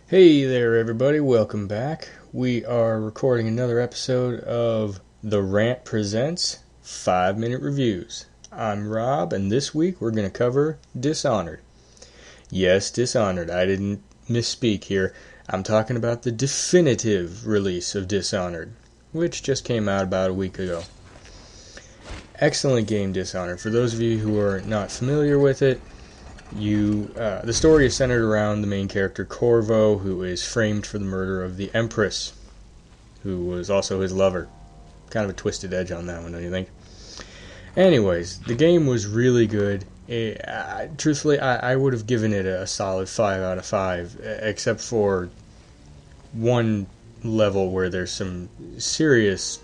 Hey there, everybody. Welcome back. We are recording another episode of The Rant Presents 5-Minute Reviews. I'm Rob, and this week we're going to cover Dishonored. Yes, Dishonored. I didn't misspeak here. I'm talking about the definitive release of Dishonored, which just came out about a week ago. Excellent game, Dishonored. For those of you who are not familiar with it, the story is centered around the main character Corvo, who is framed for the murder of the Empress, who was also his lover. Kind of a twisted edge on that one, don't you think? Anyways, the game was really good. Truthfully, I would have given it a solid 5 out of 5, except for one level where there's some serious,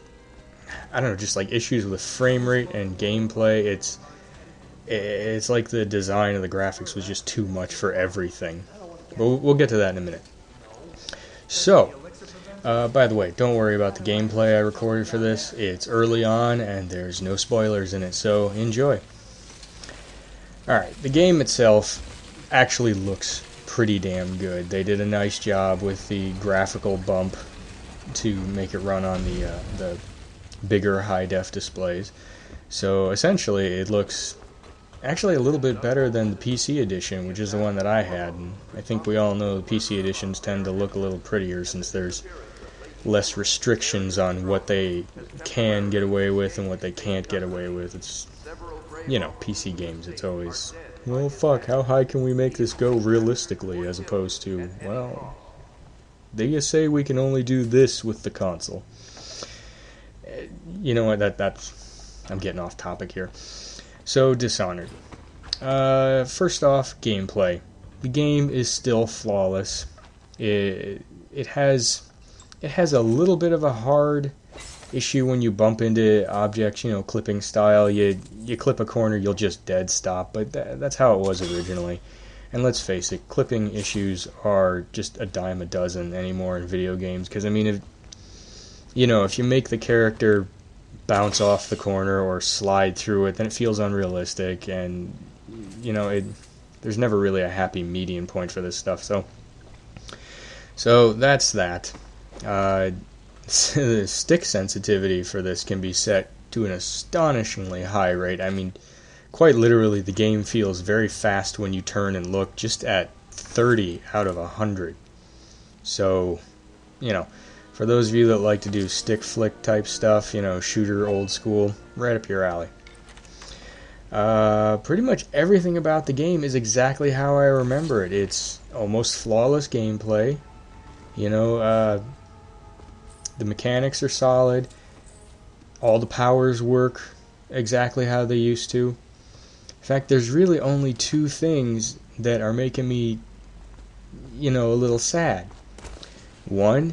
I don't know, just like issues with frame rate and gameplay. It's like the design of the graphics was just too much for everything. But we'll get to that in a minute. So, by the way, don't worry about the gameplay I recorded for this. It's early on and there's no spoilers in it, so enjoy. Alright, the game itself actually looks pretty damn good. They did a nice job with the graphical bump to make it run on the bigger high-def displays. So essentially it looks actually a little bit better than the PC edition, which is the one that I had. And I think we all know the PC editions tend to look a little prettier since there's less restrictions on what they can get away with and what they can't get away with. It's, you know, PC games, it's always, well, fuck, how high can we make this go realistically, as opposed to, well, they say we can only do this with the console. You know what, that's I'm getting off topic here. So, Dishonored. First off, gameplay. The game is still flawless. It has a little bit of a hard issue when you bump into objects, you know, clipping style. You clip a corner, you'll just dead stop, but that's how it was originally. And let's face it, clipping issues are just a dime a dozen anymore in video games, because I mean, if you make the character bounce off the corner or slide through it, then it feels unrealistic, and there's never really a happy median point for this stuff. So that's that. The stick sensitivity for this can be set to an astonishingly high rate. I mean, quite literally, the game feels very fast when you turn and look, just at 30 out of 100. So, for those of you that like to do stick flick type stuff, shooter old school, right up your alley. Pretty much everything about the game is exactly how I remember it. It's almost flawless gameplay. The mechanics are solid. All the powers work exactly how they used to. In fact, there's really only two things that are making me, a little sad. One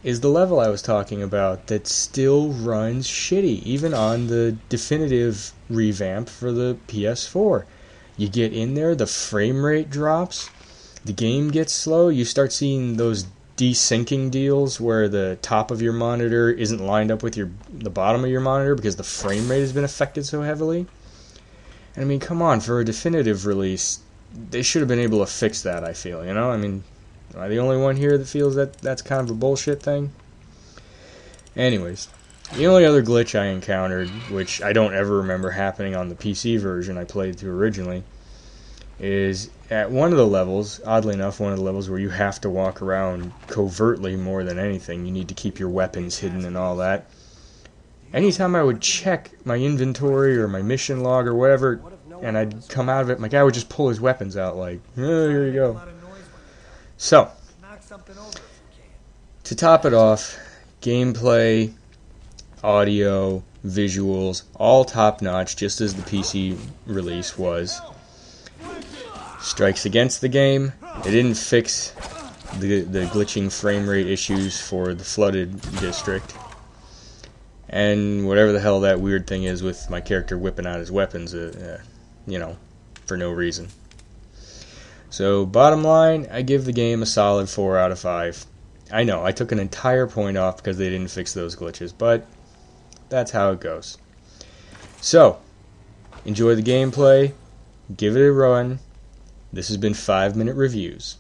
is the level I was talking about that still runs shitty, even on the definitive revamp for the PS4. You get in there, the frame rate drops, the game gets slow, you start seeing those desyncing deals where the top of your monitor isn't lined up with the bottom of your monitor because the frame rate has been affected so heavily. And I mean, come on, for a definitive release, they should have been able to fix that, I feel, I mean, am I the only one here that feels that that's kind of a bullshit thing? Anyways, the only other glitch I encountered, which I don't ever remember happening on the PC version I played through originally, is at one of the levels, oddly enough, one of the levels where you have to walk around covertly more than anything. You need to keep your weapons hidden and all that. Anytime I would check my inventory or my mission log or whatever, and I'd come out of it, my guy would just pull his weapons out like, oh, here you go. So, to top it off, gameplay, audio, visuals, all top-notch, just as the PC release was. Strikes against the game. They didn't fix the glitching frame rate issues for the flooded district. And whatever the hell that weird thing is with my character whipping out his weapons, for no reason. So, bottom line, I give the game a solid 4 out of 5. I know, I took an entire point off because they didn't fix those glitches, but that's how it goes. So, enjoy the gameplay, give it a run. This has been 5-Minute Reviews.